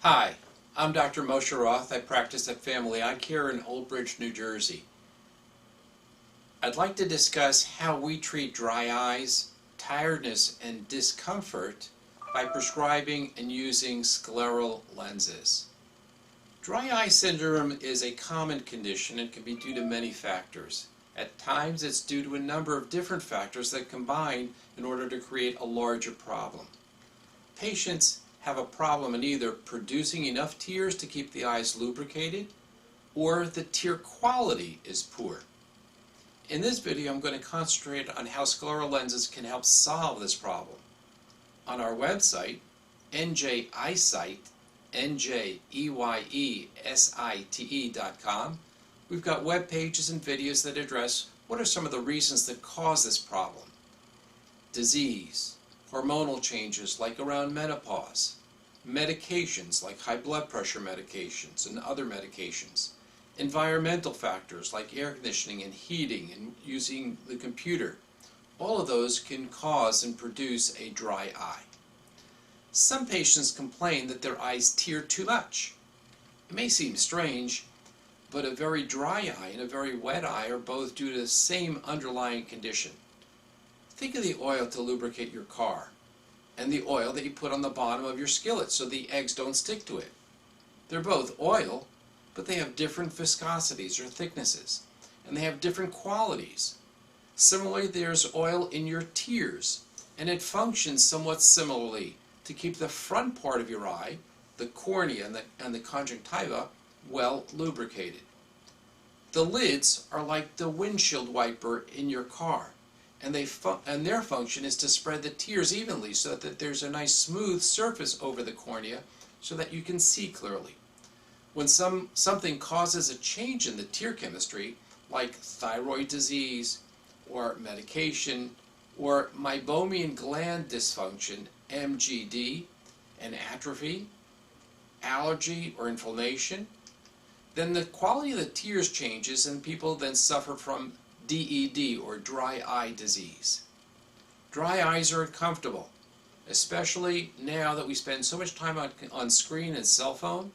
Hi, I'm Dr. Moshe Roth. I practice at Family Eye Care in Old Bridge, New Jersey. I'd like to discuss how we treat dry eyes, tiredness, and discomfort by prescribing and using scleral lenses. Dry eye syndrome is a common condition and can be due to many factors. At times it's due to a number of different factors that combine in order to create a larger problem. Patients have a problem in either producing enough tears to keep the eyes lubricated, or the tear quality is poor. In this video, I'm going to concentrate on how scleral lenses can help solve this problem. On our website, njeyesite.com, we've got web pages and videos that address what are some of the reasons that cause this problem. Disease, hormonal changes like around menopause, medications like high blood pressure medications and other medications, environmental factors like air conditioning and heating and using the computer. All of those can cause and produce a dry eye. Some patients complain that their eyes tear too much. It may seem strange, but a very dry eye and a very wet eye are both due to the same underlying condition. Think of the oil to lubricate your car and the oil that you put on the bottom of your skillet so the eggs don't stick to it. They're both oil, but they have different viscosities or thicknesses, and they have different qualities. Similarly, there's oil in your tears, and it functions somewhat similarly to keep the front part of your eye, the cornea and the conjunctiva, well lubricated. The lids are like the windshield wiper in your car, and their function is to spread the tears evenly so that there's a nice smooth surface over the cornea so that you can see clearly. When something causes a change in the tear chemistry, like thyroid disease or medication or meibomian gland dysfunction, MGD, and atrophy, allergy or inflammation, then the quality of the tears changes and people then suffer from DED or dry eye disease. Dry eyes are uncomfortable, especially now that we spend so much time on screen and cell phone.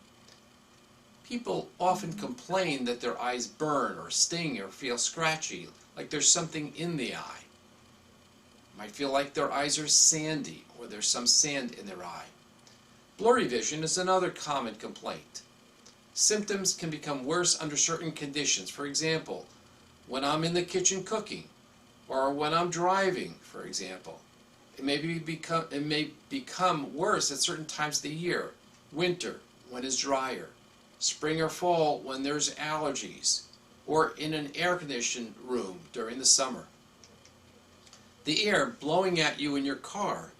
People often complain that their eyes burn or sting or feel scratchy, like there's something in the eye. Might feel like their eyes are sandy or there's some sand in their eye. Blurry vision is another common complaint. Symptoms can become worse under certain conditions. For example, when I'm in the kitchen cooking, or when I'm driving, for example. It may become worse at certain times of the year. Winter, when it's drier. Spring or fall, when there's allergies. Or in an air-conditioned room during the summer. The air blowing at you in your car,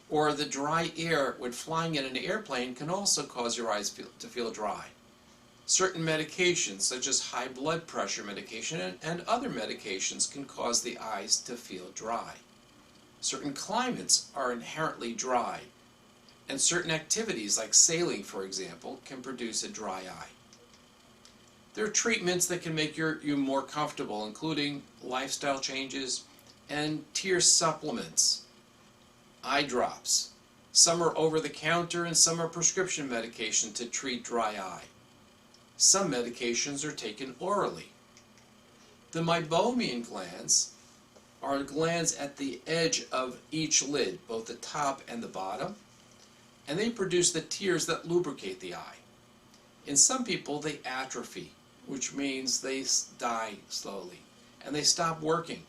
or the dry air when flying in an airplane, can also cause your eyes to feel dry. Certain medications, such as high blood pressure medication and other medications, can cause the eyes to feel dry. Certain climates are inherently dry, and certain activities, like sailing, for example, can produce a dry eye. There are treatments that can make you more comfortable, including lifestyle changes and tear supplements, eye drops. Some are over-the-counter and some are prescription medication to treat dry eye. Some medications are taken orally. The meibomian glands are glands at the edge of each lid, both the top and the bottom, and they produce the tears that lubricate the eye. In some people, they atrophy, which means they die slowly, and they stop working.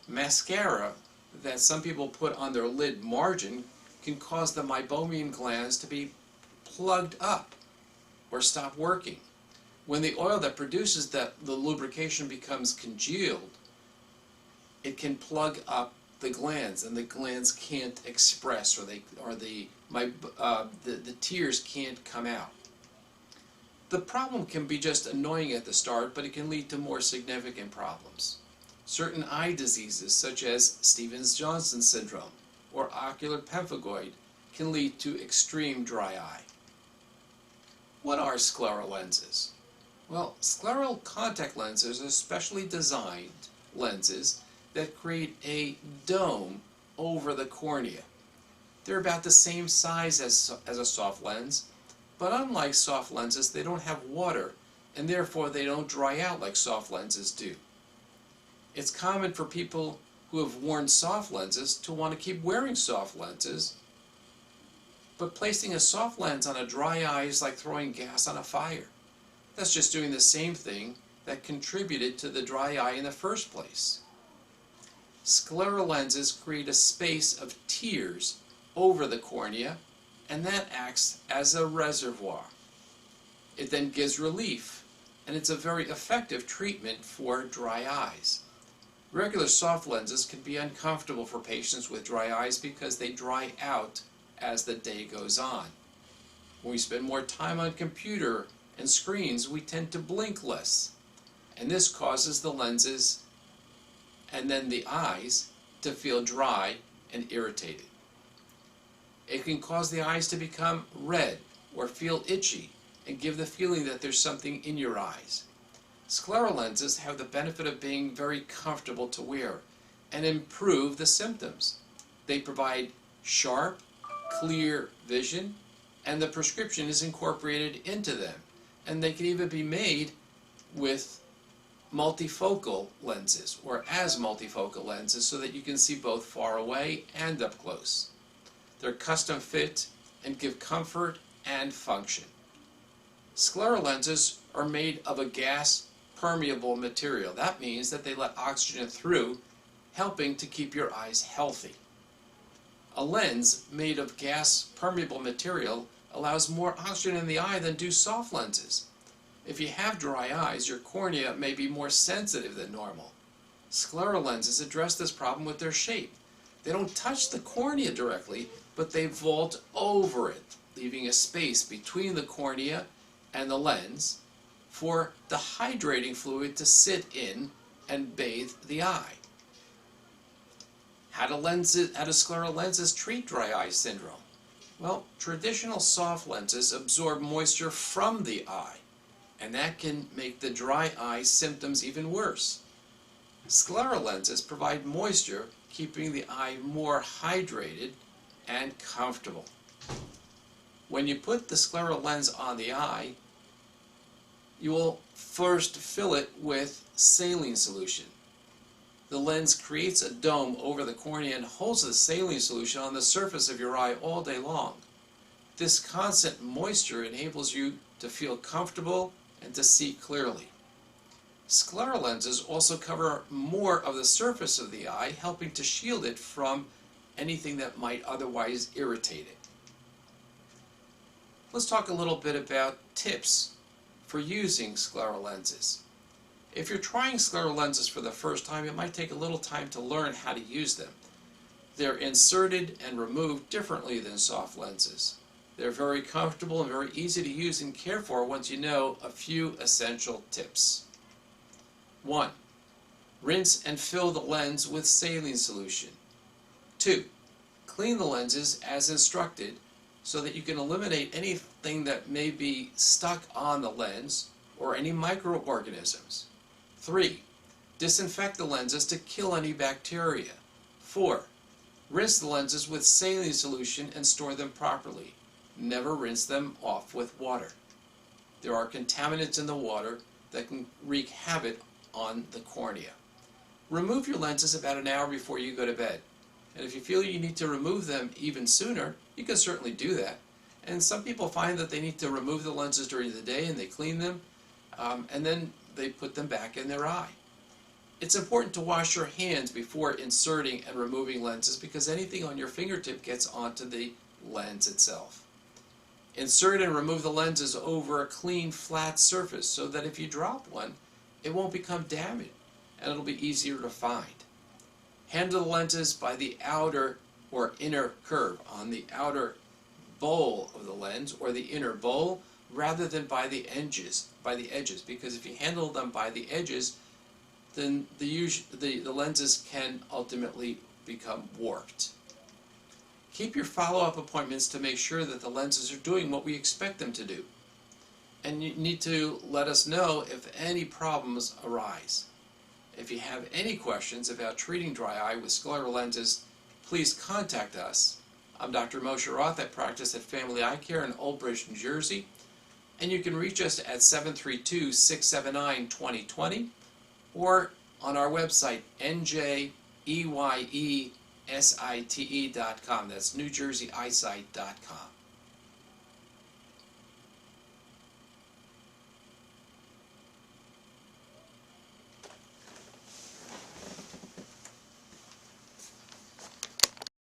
Mascara that some people put on their lid margin can cause the meibomian glands to be plugged up or stop working. When the oil that produces the lubrication becomes congealed, it can plug up the glands, and the glands can't express, or the tears can't come out. The problem can be just annoying at the start, but it can lead to more significant problems. Certain eye diseases, such as Stevens-Johnson syndrome or ocular pemphigoid, can lead to extreme dry eye. What are scleral lenses? Well, scleral contact lenses are specially designed lenses that create a dome over the cornea. They're about the same size as a soft lens, But unlike soft lenses, they don't have water, and therefore they don't dry out like soft lenses do. It's common for people who have worn soft lenses to want to keep wearing soft lenses, but placing a soft lens on a dry eye is like throwing gas on a fire. That's just doing the same thing that contributed to the dry eye in the first place. Scleral lenses create a space of tears over the cornea, and that acts as a reservoir. It then gives relief, and it's a very effective treatment for dry eyes. Regular soft lenses can be uncomfortable for patients with dry eyes because they dry out as the day goes on. When we spend more time on computer and screens, we tend to blink less, and this causes the lenses and then the eyes to feel dry and irritated. It can cause the eyes to become red or feel itchy and give the feeling that there's something in your eyes. Scleral lenses have the benefit of being very comfortable to wear and improve the symptoms. They provide sharp, clear vision, and the prescription is incorporated into them. And they can even be made with multifocal lenses or as multifocal lenses so that you can see both far away and up close. They're custom fit and give comfort and function. Scleral lenses are made of a gas permeable material. That means that they let oxygen through, helping to keep your eyes healthy. A lens made of gas permeable material allows more oxygen in the eye than do soft lenses. If you have dry eyes, your cornea may be more sensitive than normal. Scleral lenses address this problem with their shape. They don't touch the cornea directly, but they vault over it, leaving a space between the cornea and the lens for the hydrating fluid to sit in and bathe the eye. How do scleral lenses treat dry eye syndrome? Well, traditional soft lenses absorb moisture from the eye, and that can make the dry eye symptoms even worse. Scleral lenses provide moisture, keeping the eye more hydrated and comfortable. When you put the scleral lens on the eye, you will first fill it with saline solution. The lens creates a dome over the cornea and holds the saline solution on the surface of your eye all day long. This constant moisture enables you to feel comfortable and to see clearly. Scleral lenses also cover more of the surface of the eye, helping to shield it from anything that might otherwise irritate it. Let's talk a little bit about tips for using scleral lenses. If you're trying scleral lenses for the first time, it might take a little time to learn how to use them. They're inserted and removed differently than soft lenses. They're very comfortable and very easy to use and care for once you know a few essential tips. 1. Rinse and fill the lens with saline solution. 2. Clean the lenses as instructed so that you can eliminate anything that may be stuck on the lens or any microorganisms. 3. Disinfect the lenses to kill any bacteria. 4. Rinse the lenses with saline solution and store them properly. Never rinse them off with water. There are contaminants in the water that can wreak havoc on the cornea. Remove your lenses about an hour before you go to bed. And if you feel you need to remove them even sooner, you can certainly do that. And some people find that they need to remove the lenses during the day and they clean them, and then they put them back in their eye. It's important to wash your hands before inserting and removing lenses because anything on your fingertip gets onto the lens itself. Insert and remove the lenses over a clean, flat surface so that if you drop one, it won't become damaged and it'll be easier to find. Handle the lenses by the outer or inner curve, on the outer bowl of the lens or the inner bowl, rather than by the edges, because if you handle them by the edges, then the lenses can ultimately become warped. Keep your follow-up appointments to make sure that the lenses are doing what we expect them to do. And you need to let us know if any problems arise. If you have any questions about treating dry eye with scleral lenses, please contact us. I'm Dr. Moshe Roth. I practice at Family Eye Care in Old Bridge, New Jersey. And you can reach us at 732-679-2020 or on our website, njeyesite.com. That's NewJerseyEyesight.com.